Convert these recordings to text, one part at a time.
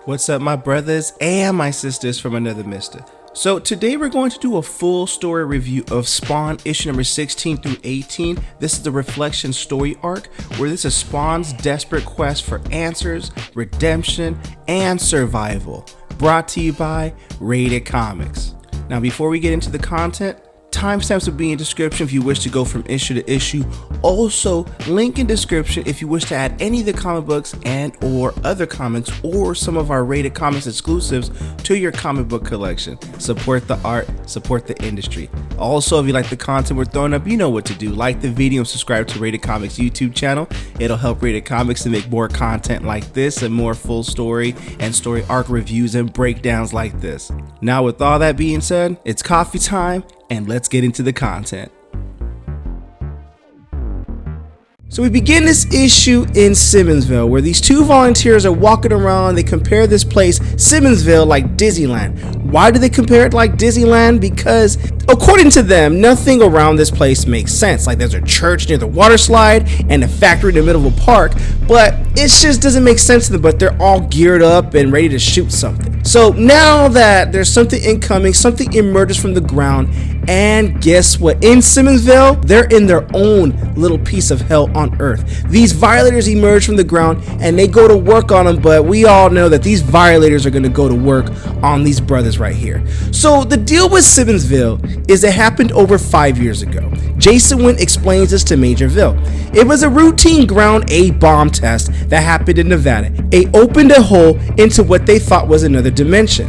What's up, my brothers and my sisters from another mister? So today we're going to do a full story review of Spawn issue number 16 through 18. This is the Reflection story arc, where this is Spawn's desperate quest for answers, redemption, and survival. Brought to you by Rated Comics. Now before we get into the content, timestamps will be in description if you wish to go from issue to issue. Also, link in description if you wish to add any of the comic books and or other comics or some of our Rated Comics exclusives to your comic book collection. Support the art, support the industry. Also, if you like the content we're throwing up, you know what to do. Like the video and subscribe to Rated Comics YouTube channel. It'll help Rated Comics to make more content like this and more full story and story arc reviews and breakdowns like this. Now with all that being said, it's coffee time and let's get into the content. So we begin this issue in Simmonsville, where these two volunteers are walking around. They compare this place, Simmonsville, like Disneyland. Why do they compare it like Disneyland? Because according to them, nothing around this place makes sense. Like there's a church near the water slide and a factory in the middle of a park, but it just doesn't make sense to them. But they're all geared up and ready to shoot something. So now that there's something incoming, something emerges from the ground, and guess what? In Simmonsville, they're in their own little piece of hell on earth. These violators emerge from the ground and they go to work on them, but we all know that these violators are going to go to work on these brothers right here. So the deal with Simmonsville is it happened over 5 years ago. Jason Wynn explains this to Major Vill. It was a routine ground A bomb test that happened in Nevada. It opened a hole into what they thought was another dimension,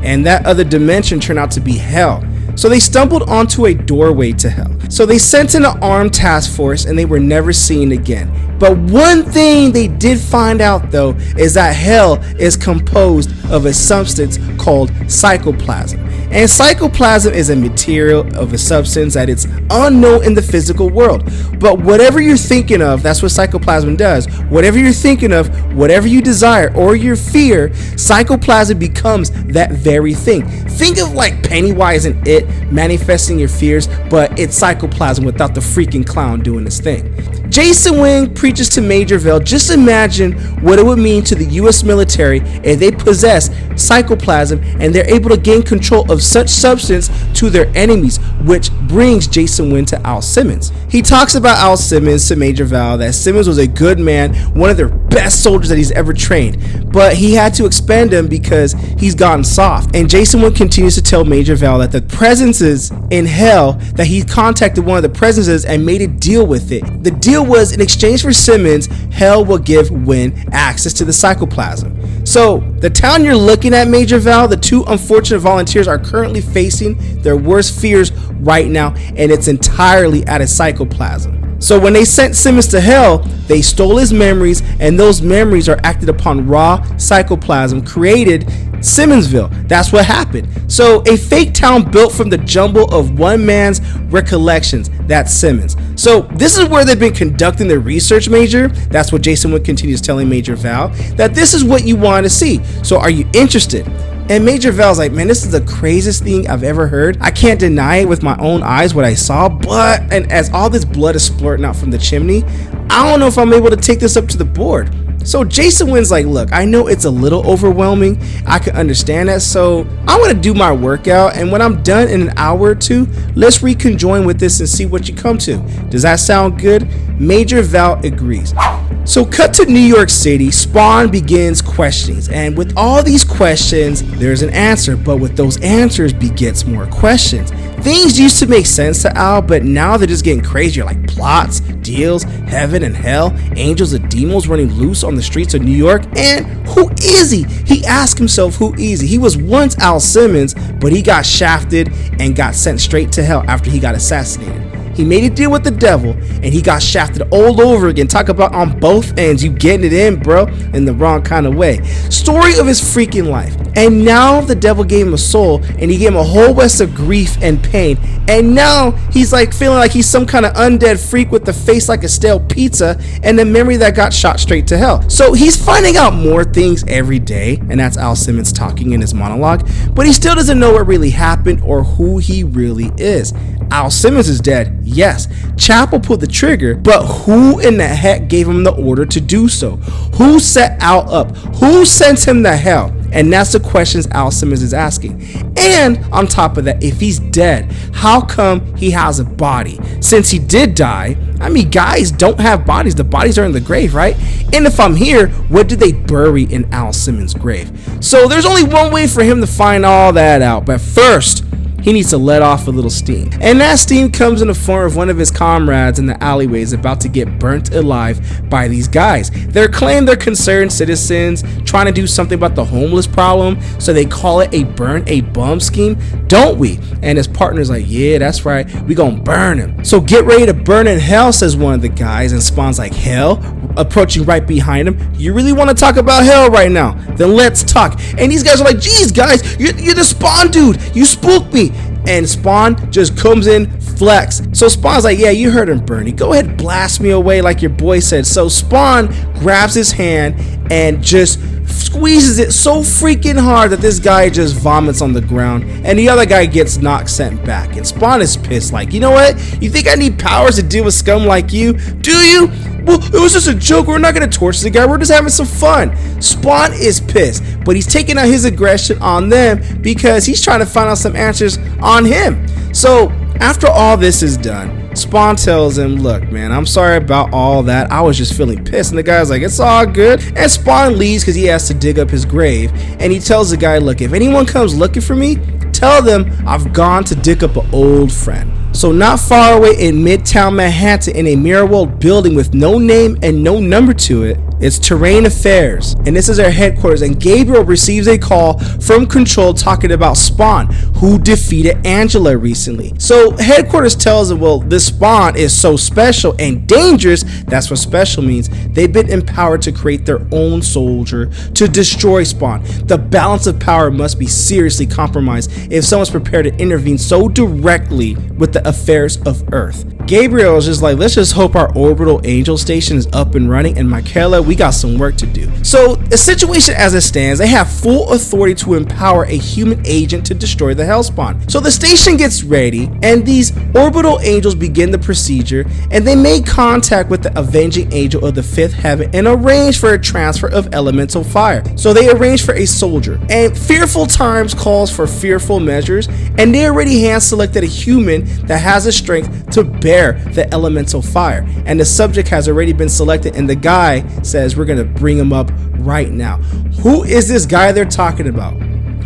and that other dimension turned out to be hell. So they stumbled onto a doorway to hell. So they sent in an armed task force and they were never seen again. But one thing they did find out though is that hell is composed of a substance called psychoplasm. And psychoplasm is a material of a substance that it's unknown in the physical world. But whatever you're thinking of, that's what psychoplasm does. Whatever you're thinking of, whatever you desire or your fear, psychoplasm becomes that very thing. Think of like Pennywise and It manifesting your fears, but it's psychoplasm without the freaking clown doing this thing. Jason Wynn preaches to Major Vill, just imagine what it would mean to the US military if they possess psychoplasm and they're able to gain control of such substance to their enemies, which brings Jason Wynn to Al Simmons. He talks about Al Simmons to Major Vill, that Simmons was a good man, one of their best soldiers that he's ever trained, but he had to expand him because he's gotten soft. And Jason Wynn continues to tell Major Vill that the presences in hell, that he contacted one of the presences and made a deal with it. The deal was, in exchange for Simmons, hell will give Wynn access to the psychoplasm. So the town you're looking at, Major Vill, the two unfortunate volunteers are currently facing their worst fears right now, and it's entirely out of psychoplasm. So when they sent Simmons to hell, they stole his memories, and those memories are acted upon raw psychoplasm created Simmonsville. That's what happened. So a fake town built from the jumble of one man's recollections. That's Simmons. So this is where they've been conducting their research, Major. That's what Jason Wynn continues telling Major Vill, that this is what you want to see. So are you interested? And Major Vill's like, man, this is the craziest thing I've ever heard. I can't deny it with my own eyes what I saw, but and as all this blood is splurting out from the chimney, I don't know if I'm able to take this up to the board. So Jason Wynn's like, look, I know it's a little overwhelming. I can understand that. So I want to do my workout, and when I'm done in an hour or two, let's reconjoin with this and see what you come to. Does that sound good? Major Vill agrees. So cut to New York City, Spawn begins questionings, and with all these questions, there's an answer, but with those answers begets more questions. Things used to make sense to Al, but now they're just getting crazier, like plots, deals, heaven and hell, angels and demons running loose on the streets of New York. And who is he? He asked himself, who is he? He was once Al Simmons, but he got shafted and got sent straight to hell after he got assassinated. He made a deal with the devil and he got shafted all over again. Talk about on both ends, you getting it in, bro, in the wrong kind of way. Story of his freaking life. And now the devil gave him a soul and he gave him a whole west of grief and pain. And now he's like feeling like he's some kind of undead freak with the face like a stale pizza and the memory that got shot straight to hell. So he's finding out more things every day, and that's Al Simmons talking in his monologue, but he still doesn't know what really happened or who he really is. Al Simmons is dead, yes. Chapel pulled the trigger, but who in the heck gave him the order to do so? Who set Al up? Who sent him to hell? And that's the questions Al Simmons is asking. And on top of that, if he's dead, how come he has a body? Since he did die, I mean, guys don't have bodies. The bodies are in the grave, right? And if I'm here, what did they bury in Al Simmons' grave? So there's only one way for him to find all that out. But first, he needs to let off a little steam. And that steam comes in the form of one of his comrades in the alleyways about to get burnt alive by these guys. They claim they're concerned citizens trying to do something about the homeless problem, so they call it a burn a bum scheme, don't we? And his partner's like, yeah, that's right, we gonna burn him. So get ready to burn in hell, says one of the guys, and Spawn's like, hell? Approaching right behind him. You really want to talk about hell right now? Then let's talk. And these guys are like, geez guys, you're the Spawn dude, you spooked me. And Spawn just comes in, flex. So Spawn's like, yeah, you heard him, Bernie. Go ahead, blast me away like your boy said. So Spawn grabs his hand and just squeezes it so freaking hard that this guy just vomits on the ground, and the other guy gets knocked, sent back. And Spawn is pissed, like, you know what? You think I need powers to deal with scum like you? Do you? Well, it was just a joke. We're not gonna torture the guy. We're just having some fun. Spawn is pissed, but he's taking out his aggression on them because he's trying to find out some answers on him. So after all this is done, Spawn tells him, look man, I'm sorry about all that, I was just feeling pissed. And the guy's like, it's all good. And Spawn leaves because he has to dig up his grave, and he tells the guy, look, if anyone comes looking for me, tell them I've gone to dig up an old friend. So not far away in Midtown Manhattan, in a mirror world building with no name and no number to it, it's Terrain Affairs, and this is their headquarters. And Gabriel receives a call from Control talking about Spawn, who defeated Angela recently. So headquarters tells him, well, this Spawn is so special and dangerous. That's what special means. They've been empowered to create their own soldier to destroy Spawn. The balance of power must be seriously compromised if someone's prepared to intervene so directly with the affairs of Earth. Gabriel is just like, let's just hope our orbital angel station is up and running, and Michaela, we got some work to do. So the situation as it stands, they have full authority to empower a human agent to destroy the Hellspawn. So the station gets ready, and these orbital angels begin the procedure, and they make contact with the avenging angel of the fifth heaven and arrange for a transfer of elemental fire. So they arrange for a soldier, and fearful times calls for fearful measures, and they already hand selected a human that has the strength to bear the elemental fire, and the subject has already been selected, and the guy says we're gonna bring him up right now. Who is this guy they're talking about?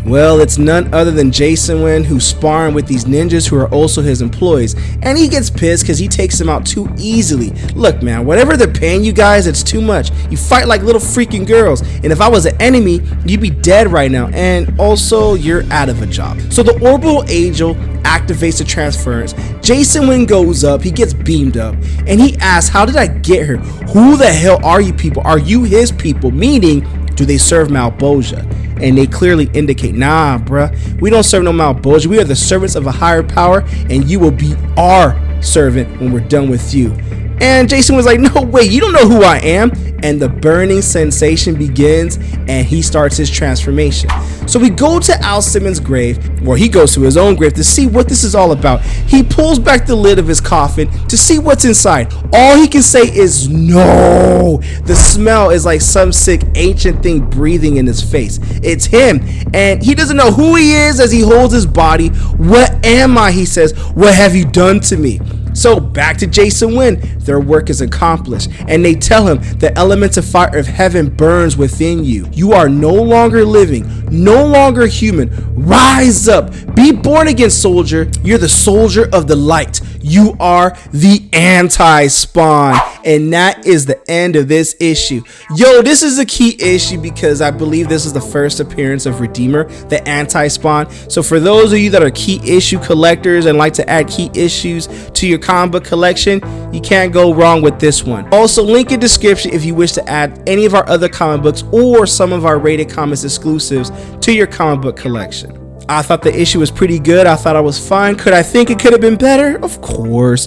Well, it's none other than Jason Wynn, who's sparring with these ninjas who are also his employees, and he gets pissed because he takes them out too easily. Look man, whatever they're paying you guys, it's too much. You fight like little freaking girls, and if I was an enemy, you'd be dead right now, and also you're out of a job. So the orbital angel activates the transference. Jason Wynn goes up, he gets beamed up, and he asks, how did I get here? Who the hell are you people? Are you his people? Meaning, do they serve Malboja? And they clearly indicate, nah bruh, we don't serve no Malboja. We are the servants of a higher power, and you will be our servant when we're done with you. And Jason was like, no way, you don't know who I am. And the burning sensation begins, and he starts his transformation. So we go to Al Simmons' grave, or he goes to his own grave to see what this is all about. He pulls back the lid of his coffin to see what's inside. All he can say is no. The smell is like some sick ancient thing breathing in his face. It's him, and he doesn't know who he is as he holds his body. What am I? He says. What have you done to me? So back to Jason Wynn, their work is accomplished, and they tell him the element of fire of heaven burns within you. You are no longer living, no longer human. Rise up, be born again, soldier. You're the soldier of the light. You are the anti-Spawn. And that is the end of this issue. Yo, this is a key issue because I believe this is the first appearance of Redeemer, the anti-Spawn. So for those of you that are key issue collectors and like to add key issues to your comic book collection, you can't go wrong with this one. Also, link in description if you wish to add any of our other comic books or some of our Rated Comics exclusives to your comic book collection. I thought the issue was pretty good. I thought it was fun. Could I think it could have been better? Of course.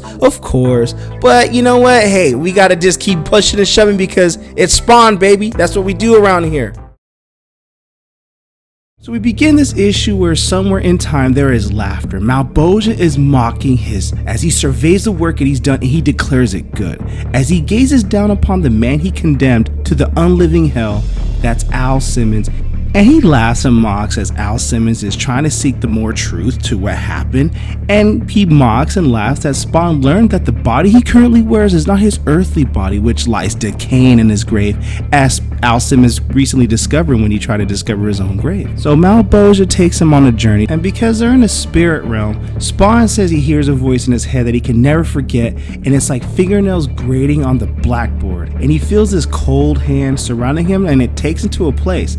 But you know what? Hey, we gotta just keep pushing and shoving because it's Spawn, baby. That's what we do around here. So we begin this issue where somewhere in time there is laughter. Malebolgia is mocking as he surveys the work that he's done, and he declares it good. As he gazes down upon the man he condemned to the unliving hell, that's Al Simmons. And he laughs and mocks as Al Simmons is trying to seek the more truth to what happened. And he mocks and laughs as Spawn learned that the body he currently wears is not his earthly body, which lies decaying in his grave, as Al Simmons recently discovered when he tried to discover his own grave. So Malebolgia takes him on a journey, and because they're in the spirit realm, Spawn says he hears a voice in his head that he can never forget, and it's like fingernails grating on the blackboard. And he feels this cold hand surrounding him, and it takes him to a place.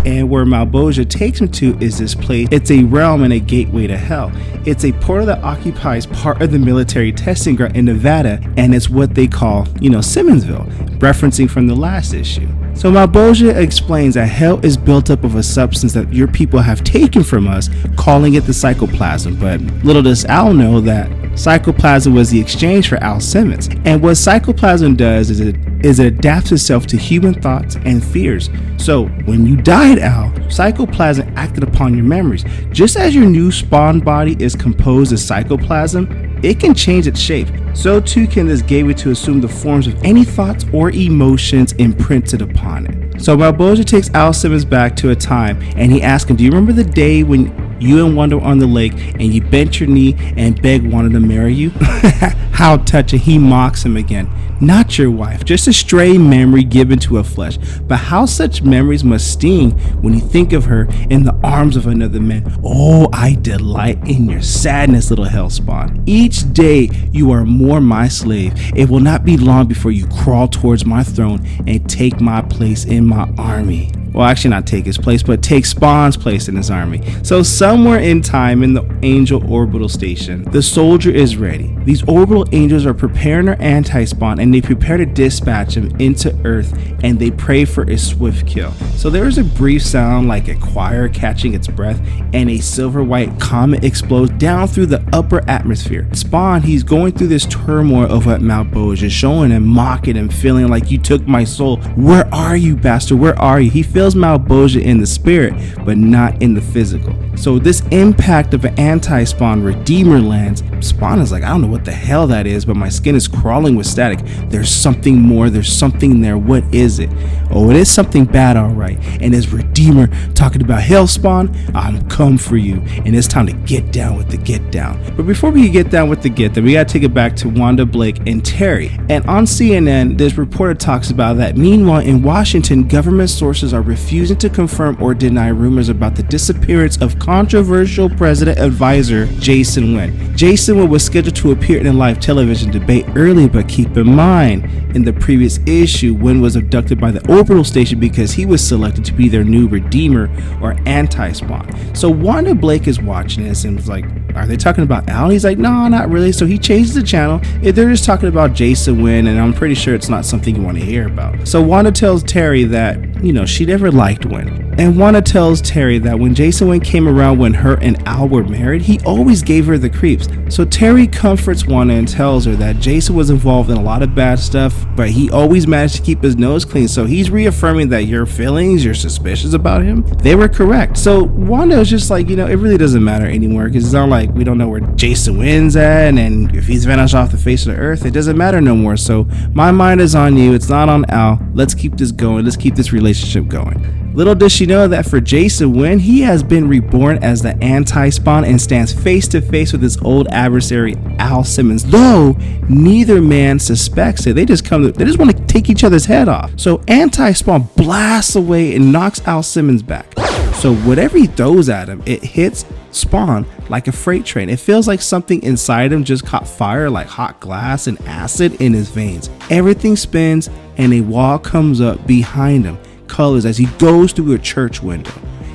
And where Malebolgia takes him to is this place. It's a realm and a gateway to hell. It's a portal that occupies part of the military testing ground in Nevada, and it's what they call, Simmonsville, referencing from the last issue. So Malebolgia explains that hell is built up of a substance that your people have taken from us, calling it the psychoplasm. But little does Al know that psychoplasm was the exchange for Al Simmons. And what psychoplasm does is it adapts itself to human thoughts and fears. So when you died, Al, psychoplasm acted upon your memories. Just as your new spawn body is composed of psychoplasm, it can change its shape. So too can this gateway to assume the forms of any thoughts or emotions imprinted upon it. So Malebolgia takes Al Simmons back to a time, and he asks him, do you remember the day when you and Wanda were on the lake and you bent your knee and begged Wanda to marry you? How touching. He mocks him again. Not your wife, just a stray memory given to a flesh. But how such memories must sting when you think of her in the arms of another man. Oh, I delight in your sadness, little hellspawn. Each day you are more my slave. It will not be long before you crawl towards my throne and take my place in my army. Well, actually not take his place, but take Spawn's place in his army. So somewhere in time in the Angel Orbital Station, the soldier is ready. These orbital angels are preparing their anti-Spawn, and they prepare to dispatch him into Earth, and they pray for a swift kill. So there is a brief sound like a choir catching its breath, and a silver white comet explodes down through the upper atmosphere. Spawn, he's going through this turmoil of what Malebolgia is showing him, mocking him, feeling like, you took my soul. Where are you, bastard? Where are you? He feels Malebolgia in the spirit, but not in the physical. So this impact of an anti-Spawn Redeemer lands. Spawn is like, I don't know what the hell that is, but my skin is crawling with static. There's something more. There's something there. What is it? Oh, it is something bad, all right. And as Redeemer talking about hell, Spawn, I'm come for you, and it's time to get down with the get down. But before we get down with the get down, we gotta take it back to Wanda, Blake, and Terry. And on CNN, this reporter talks about that meanwhile in Washington, government sources are refusing to confirm or deny rumors about the disappearance of controversial president advisor Jason Wynn. Jason Wynn was scheduled to appear in a live television debate earlier, but keep in mind, in the previous issue, Wynn was abducted by the Orbital Station because he was selected to be their new Redeemer or anti-Spawn. So Wanda Blake is watching this and was like, are they talking about Al? He's like, no, not really. So he changes the channel. They're just talking about Jason Wynn, and I'm pretty sure it's not something you want to hear about. So Wanda tells Terry that, she never liked Wynn. And Wanda tells Terry that when Jason Wynn came around when her and Al were married, he always gave her the creeps. So Terry comforts Wanda and tells her that Jason was involved in a lot of bad stuff, but he always managed to keep his nose clean. So he's reaffirming that your feelings, your suspicions about him, they were correct. So Wanda is just like, it really doesn't matter anymore, because it's not like we don't know where Jason Wynn's at, and if he's vanished off the face of the earth, it doesn't matter no more. So my mind is on you. It's not on Al. Let's keep this going. Let's keep this relationship going. Little does she know that for Jason Wynn, he has been reborn as the anti-Spawn and stands face to face with his old adversary Al Simmons, though neither man suspects it. They just want to take each other's head off. So anti-Spawn blasts away and knocks Al Simmons back. So whatever he throws at him, it hits Spawn like a freight train. It feels like something inside him just caught fire, like hot glass and acid in his veins. Everything spins and a wall comes up behind him. Colors as he goes through a church window.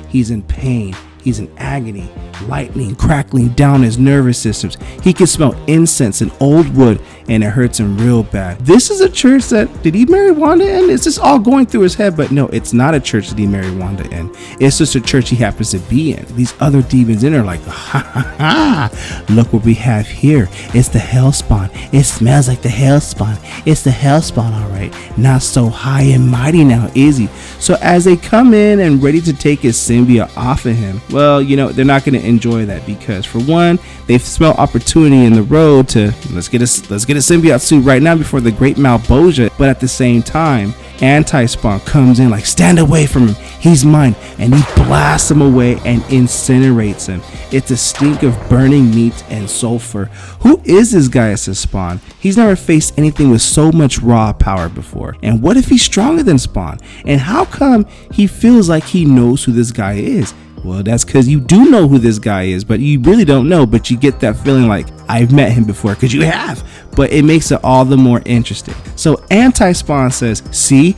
He's in pain. He's in agony. lightning crackling down his nervous systems. He can smell incense and old wood, and it hurts him real bad. This is a church that, did he marry Wanda in? Is this all going through his head? But no, it's not a church that he married Wanda in. It's just a church he happens to be in. These other demons in are like, ha ha ha, look what we have here. It's the Hellspawn. It smells like the Hellspawn. It's the Hellspawn, all right. Not so high and mighty now, is he? So as they come in and ready to take his symbiote off of him, well, you know, they're not going to enjoy that, because for one, they smell opportunity in the road to let's get a symbiote suit right now before the great Malboja. But at the same time, Anti-Spawn comes in like, stand away from him, he's mine, and he blasts him away and incinerates him. It's a stink of burning meat and sulfur. Who is this guy? Says Spawn. He's never faced anything with so much raw power before. And what if he's stronger than Spawn? And how come he feels like he knows who this guy is? Well, that's because you do know who this guy is, but you really don't know, but you get that feeling like, I've met him before, because you have. But it makes it all the more interesting. So Anti-Spawn says, see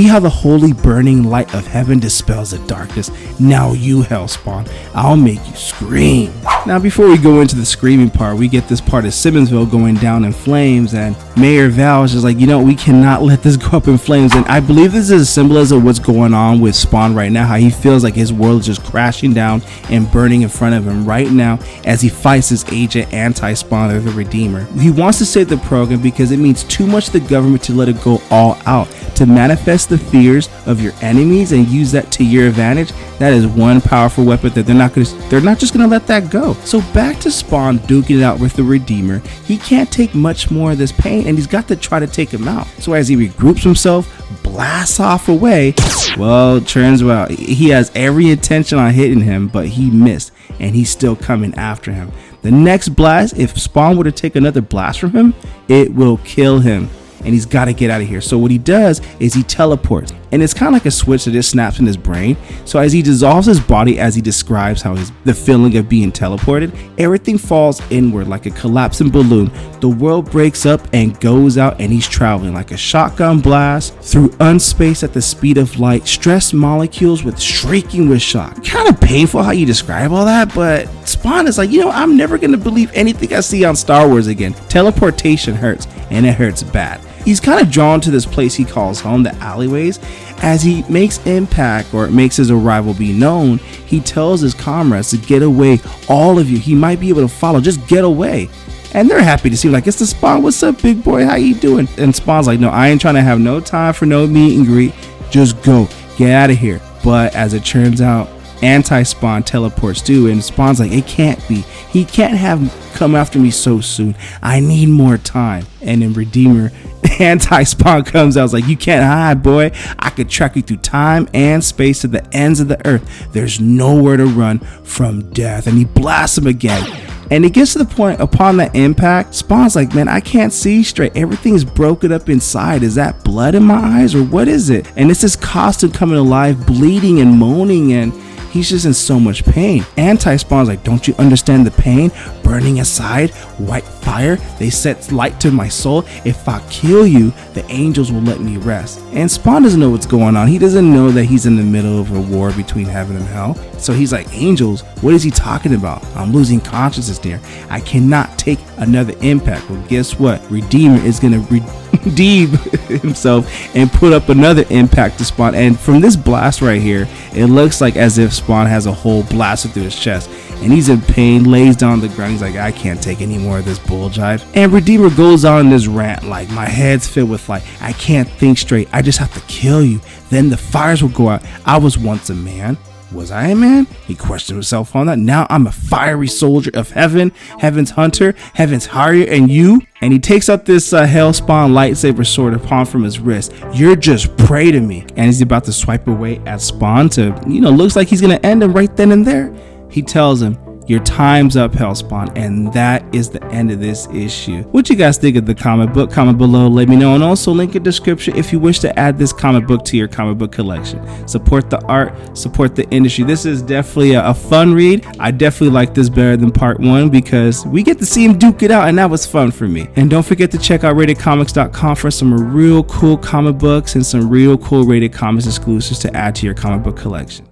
how the holy burning light of heaven dispels the darkness. Now you, Hellspawn, I'll make you scream. Now before we go into the screaming part, we get this part of Simmonsville going down in flames, and Mayor Val is just like, you know, we cannot let this go up in flames. And I believe this is a symbolism of what's going on with Spawn right now, how he feels like his world is just crashing down and burning in front of him right now as he fights his agent Anti-Spawn, or the Redeemer. He wants to save the program because it means too much to the government to let it go all out. To manifest the fears of your enemies and use that to your advantage, that is one powerful weapon that they're not just gonna let that go. So back to Spawn duking it out with the Redeemer. He can't take much more of this pain, and he's got to try to take him out. So as he regroups himself, blasts off away, well, it turns out he has every intention on hitting him, but he missed, and he's still coming after him. The next blast, if Spawn were to take another blast from him, it will kill him, and he's got to get out of here. So what he does is he teleports, and it's kind of like a switch that just snaps in his brain. So as he dissolves his body, as he describes how the feeling of being teleported, everything falls inward like a collapsing balloon. The world breaks up and goes out, and he's traveling like a shotgun blast through unspace at the speed of light, stressed molecules with shrieking with shock. Kind of painful how you describe all that, but Spawn is like, you know, I'm never going to believe anything I see on Star Wars again. Teleportation hurts, and it hurts bad. He's kind of drawn to this place he calls home, the alleyways. As he makes impact, or makes his arrival be known, he tells his comrades to get away, all of you. He might be able to follow, just get away. And they're happy to see him, like, it's the Spawn, what's up, big boy, how you doing? And Spawn's like, no, I ain't trying to have no time for no meet and greet, just go, get out of here. But as it turns out, Anti-Spawn teleports too, and Spawn's like, it can't be. He can't have come after me so soon. I need more time. And then Redeemer, Anti-Spawn comes out, like, you can't hide, boy. I could track you through time and space to the ends of the earth. There's nowhere to run from death. And he blasts him again. And it gets to the point, upon that impact, Spawn's like, man, I can't see straight. Everything's broken up inside. Is that blood in my eyes, or what is it? And it's this costume coming alive, bleeding and moaning, and he's just in so much pain. Anti-Spawn's like, don't you understand the pain? Burning inside, white fire, they set light to my soul. If I kill you, the angels will let me rest. And Spawn doesn't know what's going on. He doesn't know that he's in the middle of a war between heaven and hell. So he's like, angels? What is he talking about? I'm losing consciousness there. I cannot take another impact. Well, guess what? Redeemer is gonna redeem himself and put up another impact to Spawn. And from this blast right here, it looks like as if Spawn has a hole blasted through his chest, and he's in pain, lays down on the ground. He's like, I can't take any more of this bull jive. And Redeemer goes on this rant, like, my head's filled with light. I can't think straight. I just have to kill you. Then the fires will go out. I was once a man. Was I a man? He questioned himself on that. Now I'm a fiery soldier of heaven, heaven's hunter, heaven's harrier, and you? And he takes up this Hellspawn lightsaber sword upon from his wrist. You're just prey to me. And he's about to swipe away at Spawn to, looks like he's going to end him right then and there. He tells him, your time's up, Hellspawn, and that is the end of this issue. What you guys think of the comic book? Comment below, let me know, and also link in description if you wish to add this comic book to your comic book collection. Support the art, support the industry. This is definitely a fun read. I definitely like this better than part 1 because we get to see him duke it out, and that was fun for me. And don't forget to check out RatedComics.com for some real cool comic books and some real cool Rated Comics exclusives to add to your comic book collection.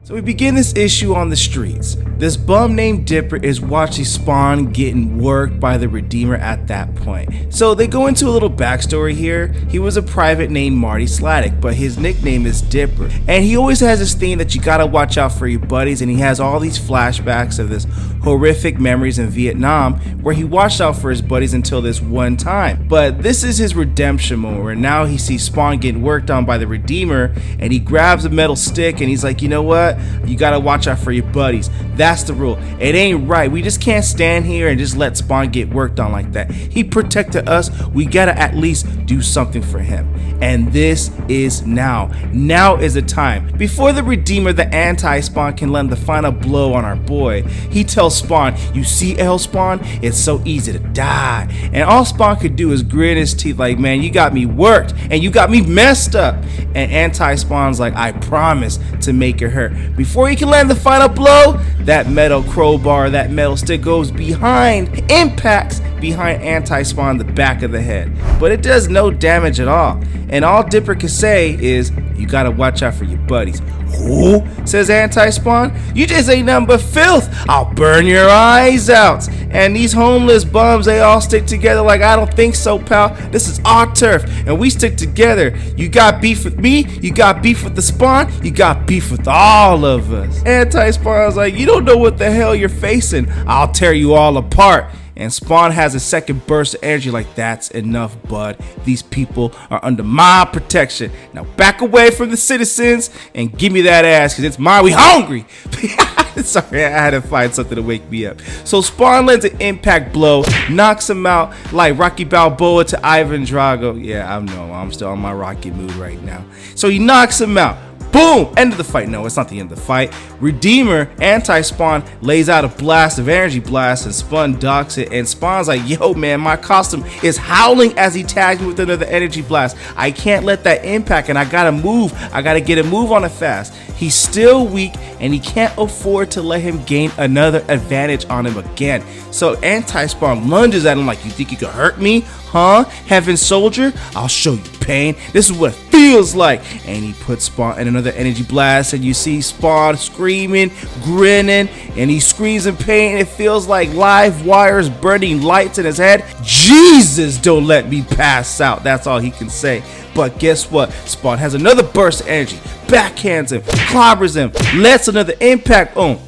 So we begin this issue on the streets. This bum named Dipper is watching Spawn getting worked by the Redeemer at that point. So they go into a little backstory here. He was a private named Marty Sladek, but his nickname is Dipper. And he always has this thing that you gotta watch out for your buddies, and he has all these flashbacks of this horrific memories in Vietnam where he watched out for his buddies until this one time. But this is his redemption moment where now he sees Spawn getting worked on by the Redeemer, and he grabs a metal stick and he's like, you know what? You gotta watch out for your buddies. That's the rule. It ain't right. We just can't stand here and just let Spawn get worked on like that. He protected us. We gotta at least do something for him. And this is now. Now is the time. Before the Redeemer, the anti-Spawn, can land the final blow on our boy, he tells Spawn, you see L Spawn? It's so easy to die. And all Spawn could do is grit his teeth like, man, you got me worked and you got me messed up. And anti-Spawn's like, I promise to make it hurt. Before he can land the final blow, that metal crowbar, that metal stick goes behind, impacts behind anti-Spawn the back of the head. But it does no damage at all. And all Dipper can say is, you gotta watch out for your buddies. Who? Says anti-Spawn. You just ain't nothing but filth. I'll burn your eyes out. And these homeless bums, they all stick together like, I don't think so, pal. This is our turf, and we stick together. You got beef with me, you got beef with the Spawn, you got beef with all of us. Anti-Spawn's like, you don't know what the hell you're facing. I'll tear you all apart. And Spawn has a second burst of energy like, that's enough, bud. These people are under my protection. Now back away from the citizens and give me that ass, because it's mine. We hungry. Sorry, I had to find something to wake me up. So Spawn lands an impact blow, knocks him out like Rocky Balboa to Ivan Drago. Yeah, I know, I'm still on my Rocky mood right now. So he knocks him out. Boom! End of the fight. No, it's not the end of the fight. Redeemer, anti-Spawn, lays out a blast of energy blast and Spawn ducks it. And Spawn's like, yo, man, my costume is howling as he tags me with another energy blast. I can't let that impact, and I gotta move. I gotta get a move on it fast. He's still weak, and he can't afford to let him gain another advantage on him again. So anti-Spawn lunges at him like, you think you could hurt me? Huh? Heaven Soldier? I'll show you pain. This is what it feels like. And he puts Spawn in another energy blast, and you see Spawn screaming, grinning, and he screams in pain. It feels like live wires burning lights in his head. Jesus, don't let me pass out. That's all he can say. But guess what? Spawn has another burst of energy, backhands him, clobbers him, lets another impact on.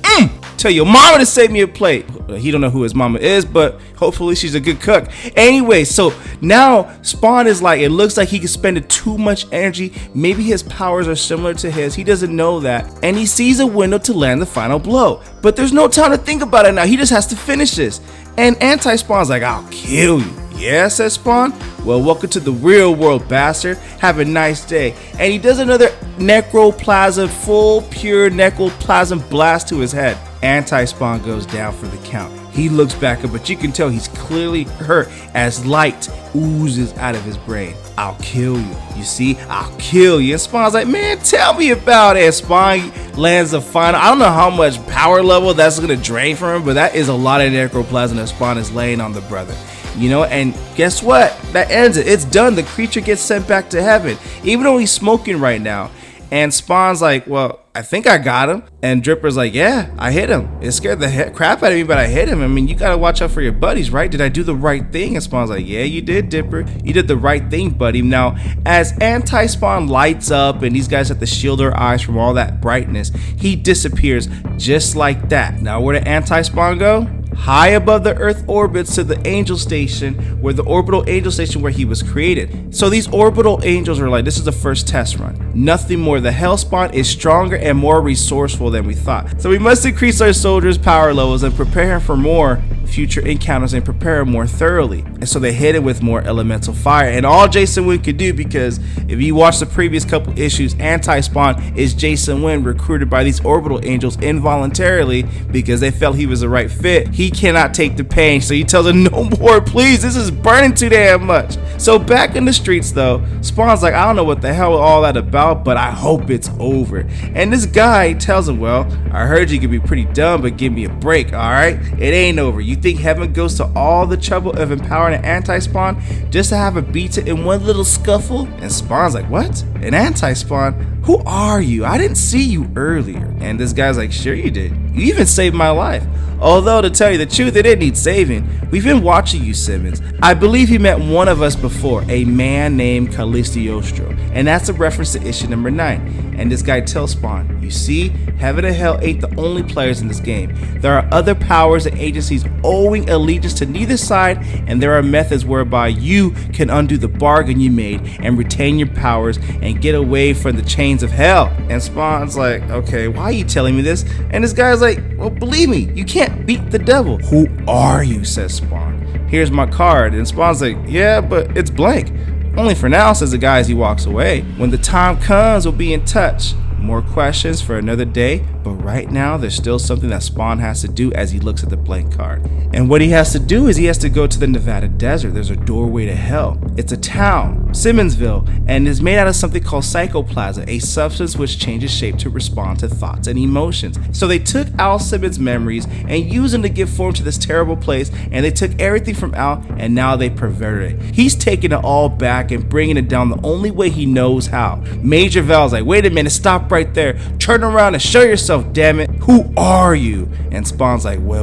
Tell your mama to save me a plate. He don't know who his mama is, but hopefully she's a good cook. Anyway, so now Spawn is like, it looks like he can spend too much energy. Maybe his powers are similar to his. He doesn't know that. And he sees a window to land the final blow. But there's no time to think about it now. He just has to finish this. And anti-Spawn's like, I'll kill you. Yeah, says Spawn. Well, welcome to the real world, bastard. Have a nice day. And he does another necroplasm, full pure necroplasm blast to his head. Anti-Spawn goes down for the count. He looks back up, but you can tell he's clearly hurt as light oozes out of his brain. I'll kill you. You see? I'll kill you. And Spawn's like, man, tell me about it. Spawn lands the final. I don't know how much power level that's going to drain from him, but that is a lot of necroplasm that Spawn is laying on the brother. You know, and guess what? That ends it. It's done. The creature gets sent back to heaven, even though he's smoking right now. And Spawn's like, well, I think I got him. And Dripper's like, yeah, I hit him. It scared the crap out of me, but I hit him. I mean, you gotta watch out for your buddies, right? Did I do the right thing? And Spawn's like, yeah, you did, Dipper. You did the right thing, buddy. Now, as anti-Spawn lights up and these guys have to shield their eyes from all that brightness, he disappears just like that. Now, where did anti-Spawn go? High above the Earth orbits to the angel station, where the orbital angel station where he was created. So these orbital angels are like, this is the first test run. Nothing more. The Hellspawn is stronger and more resourceful than we thought. So we must increase our soldiers' power levels and prepare him for more future encounters and prepare him more thoroughly. And so they hit it with more elemental fire. And all Jason Wynn could do, because if you watch the previous couple issues, anti-Spawn is Jason Wynn recruited by these orbital angels involuntarily because they felt he was the right fit. He cannot take the pain, so he tells him, no more, please, this is burning too damn much. So back in the streets though, Spawn's like, I don't know what the hell all that about, but I hope it's over. And this guy tells him, well, I heard you could be pretty dumb, but give me a break, alright? It ain't over. You You think Heaven goes to all the trouble of empowering an anti-Spawn just to have a beat in one little scuffle? And Spawn's like, what? An anti-Spawn? Who are you? I didn't see you earlier. And this guy's like, sure you did. You even saved my life. Although, to tell you the truth, it didn't need saving. We've been watching you, Simmons. I believe he met one of us before, a man named Cagliostro, and that's a reference to issue number 9. And this guy tells Spawn, you see, Heaven and Hell ain't the only players in this game. There are other powers and agencies owing allegiance to neither side, and there are methods whereby you can undo the bargain you made and retain your powers and get away from the chains of hell. And Spawn's like, okay, why are you telling me this? And this guy's like, well, believe me, you can't beat the devil. Who are you? Says Spawn. Here's my card. And Spawn's like, yeah, but it's blank. Only for now, says the guy as he walks away. When the time comes, we'll be in touch. More questions for another day, but right now there's still something that Spawn has to do as he looks at the blank card. And what he has to do is he has to go to the Nevada desert. There's a doorway to hell. It's a town, Simmonsville, and is made out of something called psychoplasm, a substance which changes shape to respond to thoughts and emotions. So they took Al Simmons' memories and used them to give form to this terrible place, and they took everything from Al and now they perverted it. He's taking it all back and bringing it down the only way he knows how. Major Val's like, wait a minute, stop right there. Turn around and show yourself, damn it. Who are you? And Spawn's like, well.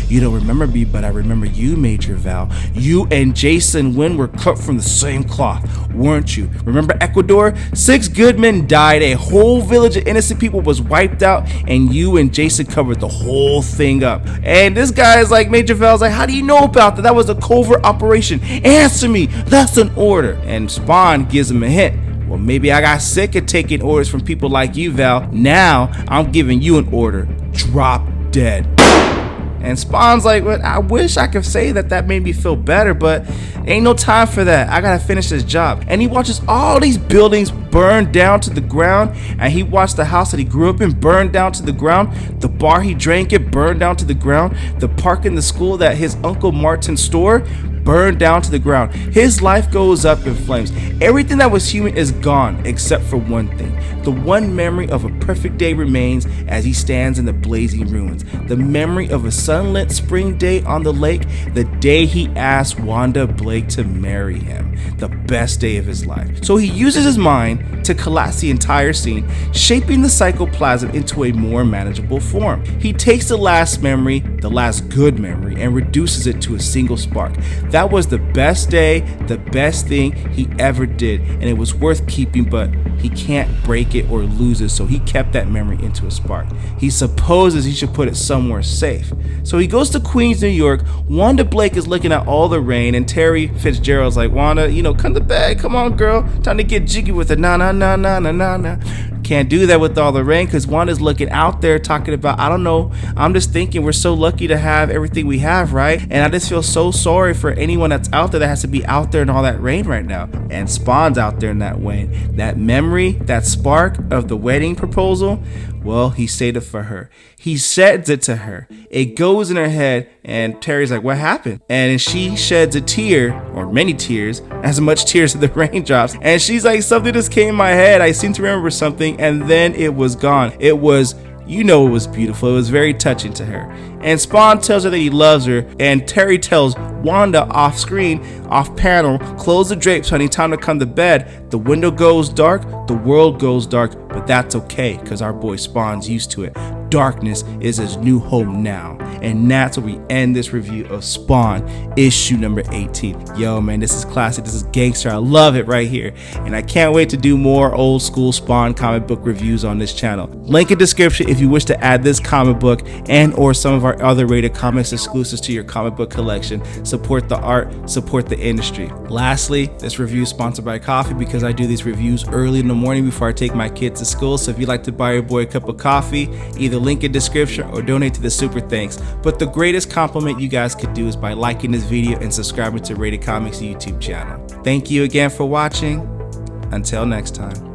You don't remember me, but I remember you, Major Val. You and Jason Wynn were cut from the same cloth, weren't you? Remember Ecuador? 6 good men died, a whole village of innocent people was wiped out, and you and Jason covered the whole thing up. And this guy is like, Major Val's like, how do you know about that? That was a covert operation. Answer me. That's an order. And Spawn gives him a hint. Well, maybe I got sick of taking orders from people like you, Val. Now I'm giving you an order. Drop dead. And Spawn's like, well, I wish I could say that made me feel better, but ain't no time for that. I gotta finish this job. And he watches all these buildings burn down to the ground, and he watched the house that he grew up in burn down to the ground, the bar he drank at burned down to the ground, the park in the school that his Uncle Martin store burned down to the ground. His life goes up in flames. Everything that was human is gone except for one thing. The one memory of a perfect day remains as he stands in the blazing ruins. The memory of a sunlit spring day on the lake, the day he asked Wanda Blake to marry him. The best day of his life. So he uses his mind to collapse the entire scene, shaping the psychoplasm into a more manageable form. He takes the last memory, the last good memory, and reduces it to a single spark. That was the best day, the best thing he ever did, and it was worth keeping, but he can't break it or lose it, so he kept that memory into a spark. He supposes he should put it somewhere safe. So he goes to Queens, New York. Wanda Blake is looking at all the rain, and Terry Fitzgerald's like, Wanda, come to bed, come on girl, time to get jiggy with it, nah. Can't do that with all the rain because Wanda's looking out there talking about, I don't know, I'm just thinking we're so lucky to have everything we have, right? And I just feel so sorry for anyone that's out there that has to be out there in all that rain right now. And Spawn's out there in that rain. That memory, that spark of the wedding proposal, well, he saved it for her. He sheds it to her. It goes in her head, and Terry's like, what happened? And she sheds a tear, or many tears, as much tears as the raindrops. And she's like, something just came in my head. I seem to remember something, and then it was gone. It was, it was beautiful. It was very touching to her. And Spawn tells her that he loves her, and Terry tells Wanda off screen, off panel, close the drapes, honey, time to come to bed. The window goes dark, the world goes dark, but that's okay, because our boy Spawn's used to it. Darkness is his new home now. And that's where we end this review of Spawn, issue number 18. Yo, man, this is classic. This is gangster. I love it right here. And I can't wait to do more old school Spawn comic book reviews on this channel. Link in description if you wish to add this comic book and or some of our other Rated Comics exclusives to your comic book collection. Support the art, support the industry. Lastly, this review is sponsored by coffee because I do these reviews early in the morning before I take my kids to school. So if you'd like to buy your boy a cup of coffee, either link in description or donate to the super thanks. But the greatest compliment you guys could do is by liking this video and subscribing to Rated Comics YouTube channel. Thank you again for watching. Until next time.